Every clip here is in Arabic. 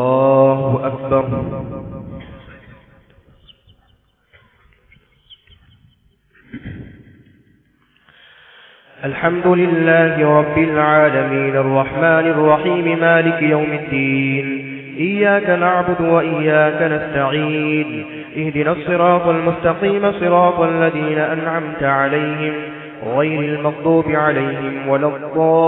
الله أكبر. الحمد لله رب العالمين الرحمن الرحيم مالك يوم الدين، إياك نعبد وإياك نستعين، اهدنا الصراط المستقيم صراط الذين أنعمت عليهم غير المغضوب عليهم ولا الضالين.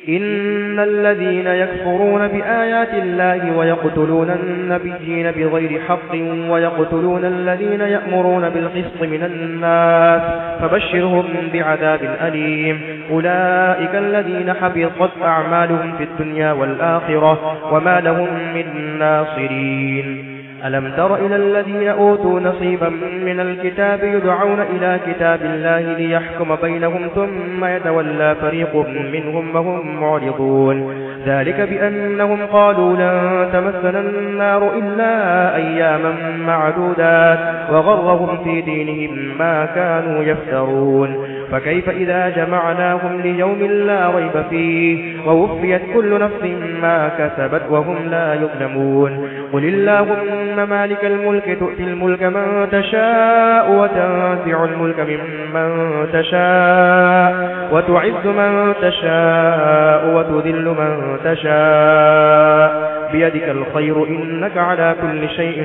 إن الذين يكفرون بآيات الله ويقتلون النبيين بغير حق ويقتلون الذين يأمرون بالقسط من الناس فبشرهم بعذاب أليم. أولئك الذين حبطت أعمالهم في الدنيا والآخرة وما لهم من ناصرين. ألم تر إلى الذين أوتوا نصيبا من الكتاب يدعون إلى كتاب الله ليحكم بينهم ثم يتولى فريق منهم وهم معرضون. ذلك بأنهم قالوا لن تمسنا النار إلا أياما معدودات وغرهم في دينهم ما كانوا يفترون. فكيف إذا جمعناهم ليوم لا ريب فيه ووفيت كل نفس ما كسبت وهم لا يظلمون. قل اللهم مالك الملك تؤتي الملك من تشاء وتنزع الملك ممن تشاء وتعز من تشاء وتذل من تشاء بيدك الخير إنك على كل شيء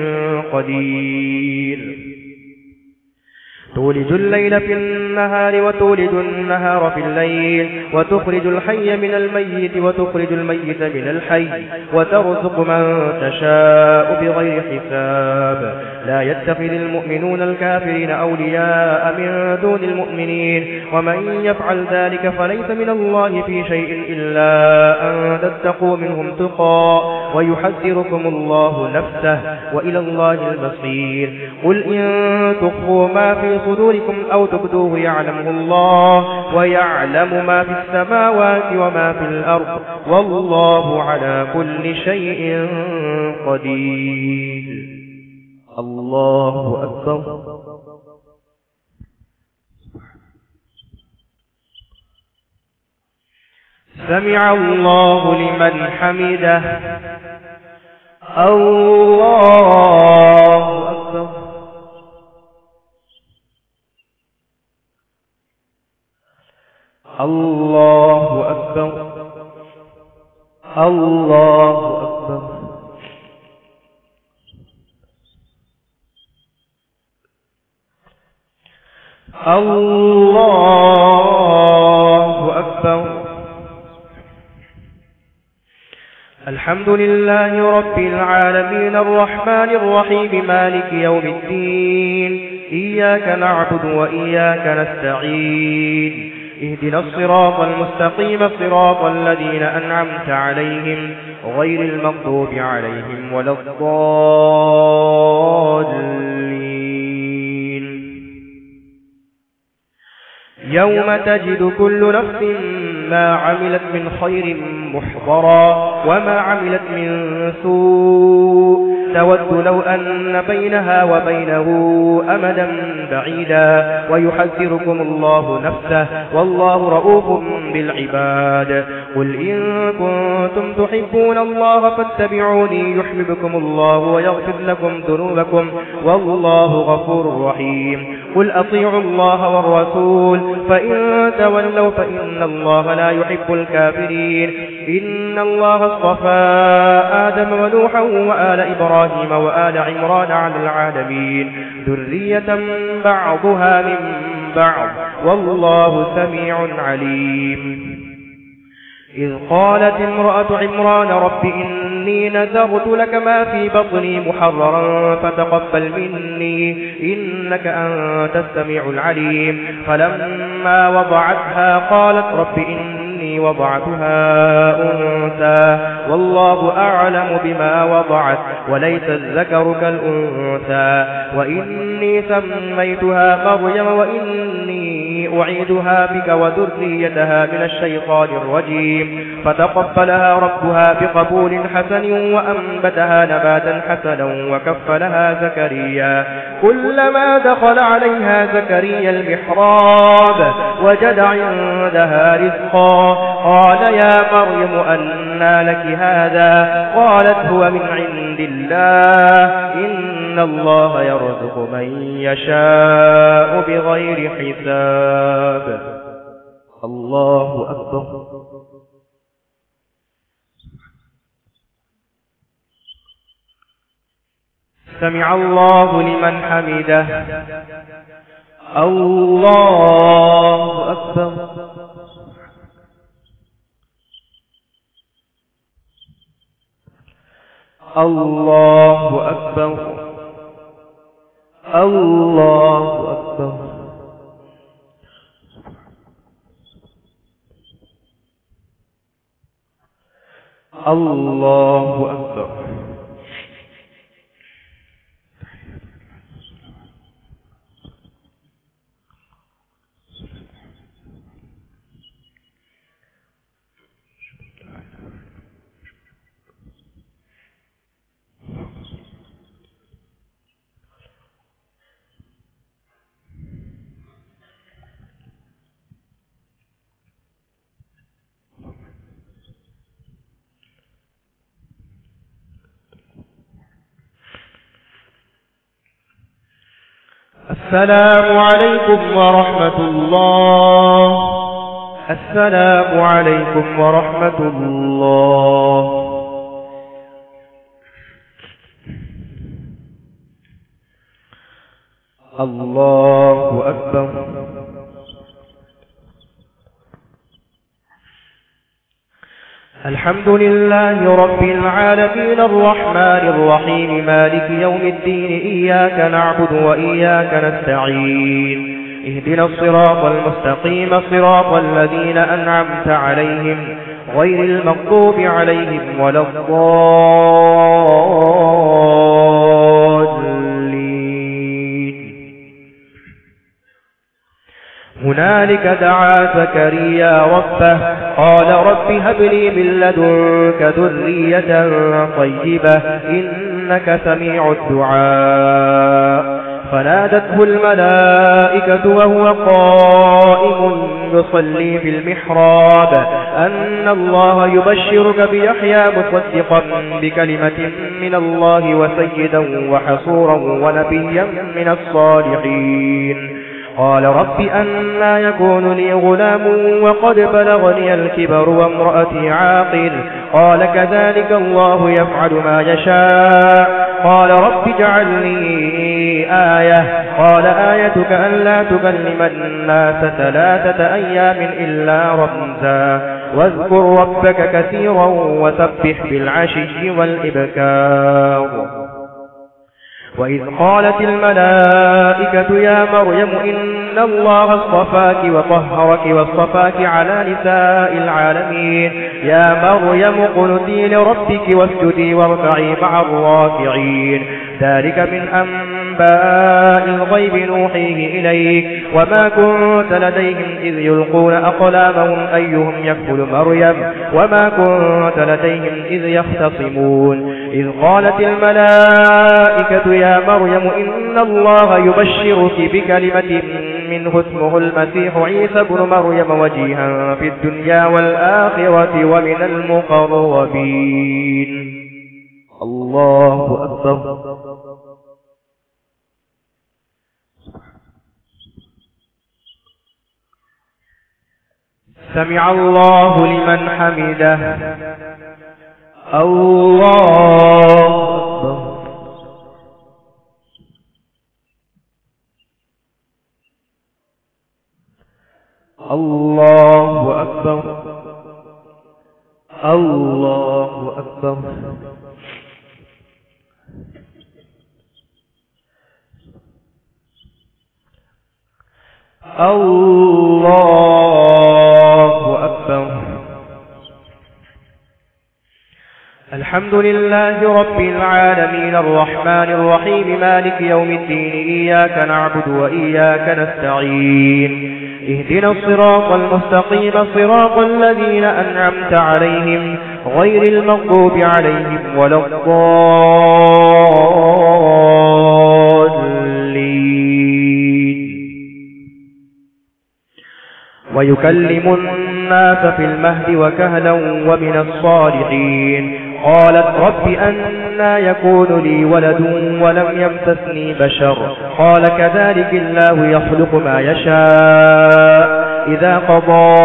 قدير. تولج الليل في النهار وتولج النهار في الليل وتخرج الحي من الميت وتخرج الميت من الحي وترزق من تشاء بغير حساب. لا يتخذ المؤمنون الكافرين أولياء من دون المؤمنين ومن يفعل ذلك فليس من الله في شيء إلا أن تتقوا منهم تقى ويحذركم الله نفسه وإلى الله المصير. قل إن تخفوا ما في صدوركم أو تبدوه يعلمه الله ويعلم ما في السماوات وما في الأرض والله على كل شيء قدير. الله أكبر. سمع الله لمن حمده. الله أكبر. الله أكبر. الله أكبر. الله أكبر. الحمد لله رب العالمين الرحمن الرحيم مالك يوم الدين، إياك نعبد وإياك نستعين، اهدنا الصراط المستقيم صراط الذين أنعمت عليهم غير المغضوب عليهم ولا الضالين. يوم تجد كل نفس ما عملت من خير محضرا وما عملت من سوء تود لو أن بينها وبينه أمدا بعيدا ويحذركم الله نفسه والله رؤوف بالعباد. قل إن كنتم تحبون الله فاتبعوني يحببكم الله ويغفر لكم ذنوبكم والله غفور رحيم. قل أطيعوا الله والرسول فإن تولوا فإن الله لا يحب الكافرين. إن الله اصطفى آدم ونوحا وآل إبراهيم وآل عمران على العالمين ذرية بعضها من بعض والله سميع عليم. إذ قالت امرأة عمران رب إني نذرت لك ما في بطني محررا فتقبل مني إنك أنت السميع العليم. فلما وضعتها قالت رب إني وضعتها أنثى والله أعلم بما وضعت وليس الذكر كالأنثى وإني سميتها مريم وإني أعيدها بك وذريتها من الشيطان الرجيم. فتقبلها ربها بقبول حسن وأنبتها نباتا حسنا وكفلها زكريا. كلما دخل عليها زكريا المحراب فوجد عندها رزقا قال يا مريم أنى لك هذا قالت هو من عند الله إن الله يرزق من يشاء بغير حساب. الله أكبر. سمع الله لمن حمده. الله أكبر. الله أكبر. الله أكبر. الله أكبر. السلام عليكم ورحمة الله. السلام عليكم ورحمة الله. الله أكبر. الحمد لله رب العالمين الرحمن الرحيم مالك يوم الدين إياك نعبد وإياك نستعين اهدنا الصراط المستقيم صراط الذين أنعمت عليهم غير المغضوب عليهم ولا الضالين. هنالك دعا زكريا ربه قال رب هب لي من لدنك ذرية طيبة إنك سميع الدعاء. فنادته الملائكة وهو قائم يصلي في المحراب أن الله يبشرك بيحيى مصدقا بكلمة من الله وسيدا وحصورا ونبيا من الصالحين. قال رب أنى يكون لي غلام وقد بلغني الكبر وامرأتي عاقر قال كذلك الله يفعل ما يشاء. قال رب اجعل لي آية قال آيتك ألا تكلم الناس 3 أيام إلا رمزا واذكر ربك كثيرا وسبح بالعشي والإبكار. وإذ قالت الملائكة يا مريم إن الله اصطفاك وطهرك واصطفاك على نساء العالمين يا مريم اقنتي لربك واسجدي واركعي مع الراكعين. ذلك من أنباء الغيب نوحيه إليك وما كنت لديهم إذ يلقون أقلامهم أيهم يكفل مريم وما كنت لديهم إذ يختصمون. إذ قالت الملائكة يا مريم إن الله يبشرك بكلمة منه اسمه المسيح عيسى بن مريم وجيها في الدنيا والآخرة ومن المقربين. الله أكبر. سمع الله لمن حمده. الله أكبر. الله أكبر. الله أكبر. الله أكبر. الحمد لله رب العالمين الرحمن الرحيم مالك يوم الدين إياك نعبد وإياك نستعين اهدنا الصراط المستقيم صراط الذين أنعمت عليهم غير المغضوب عليهم ولا الضالين. ويكلم الناس في المهد وكهلا ومن الصالحين. قالت رب أنى يكون لي ولد ولم يمسسني بشر قال كذلك الله يخلق ما يشاء إذا قضى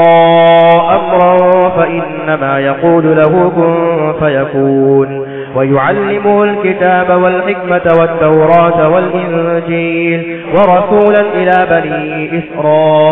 أمرا فإنما يقول له كن فيكون. ويعلمه الكتاب والحكمة والتوراة والإنجيل ورسولا إلى بني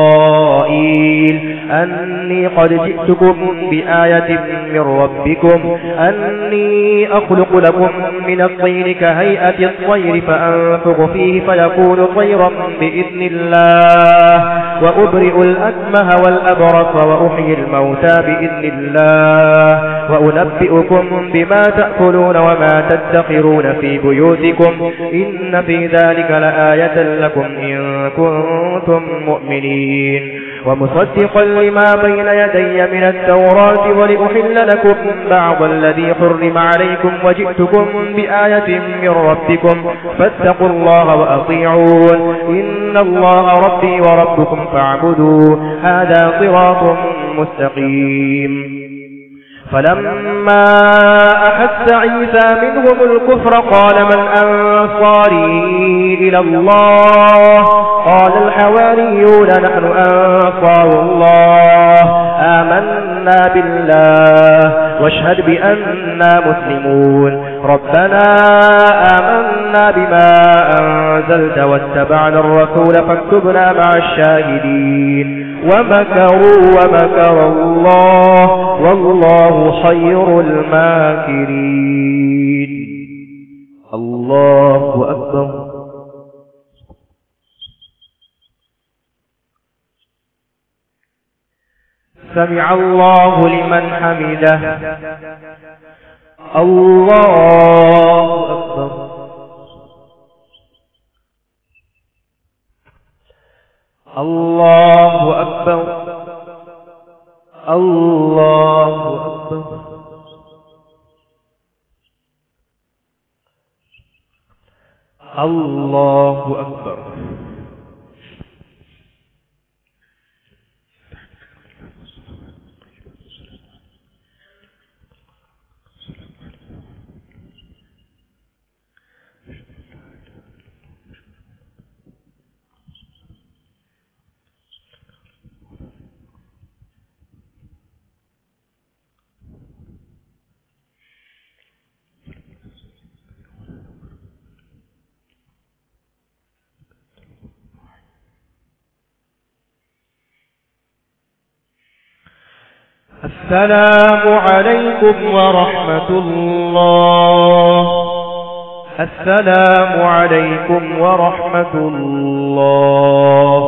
إسرائيل أني قد جئتكم بآية من ربكم أني أخلق لكم من الطين كهيئة الطير فأنفخ فيه فيكون طيرا بإذن الله وأبرئ الأكمه والأبرص وأحيي الموتى بإذن الله وأنبئكم بما تأكلون وما تدخرون في بيوتكم إن في ذلك لآية لكم إن كنتم مؤمنين. ومصدقا لما بين يدي من التوراة ولأحل لكم بعض الذي حرم عليكم وجئتكم بآية من ربكم فاتقوا الله وأطيعون إن الله ربي وربكم فاعبدوا هذا صراط مستقيم. فلما أحس عيسى منهم الكفر قال من أنصاري إلى الله قال الحواريون نحن أنصار الله آمنا بالله واشهد بأننا مسلمون ربنا آمنا بما أنزلت واتبعنا الرسول فاكتبنا مع الشاهدين. ومكروا ومكر الله والله خير الماكرين. الله أكبر. سمع الله لمن حمده. الله أكبر. الله أكبر. الله أكبر. الله أكبر. السلام عليكم ورحمة الله. السلام عليكم ورحمة الله.